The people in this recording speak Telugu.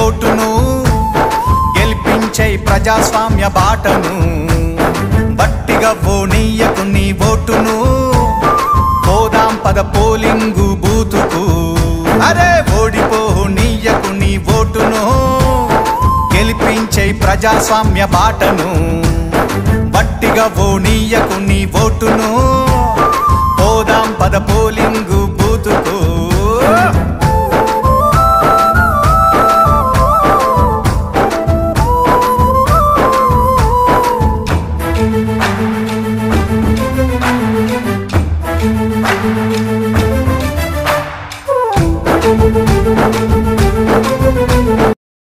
ఓటును గెలిపించే ప్రజాస్వామ్య బాటను బట్టిగా ఓనీయకు నీ ఓటును పోదాం పద పోలింగు బూతుకు అరే ఓడిపోనీయకు నీ ఓటును గెలిపించే ప్రజాస్వామ్య బాటను బట్టిగా ఓనీయకు నీ ఓటును పోదాం పద పోలింగు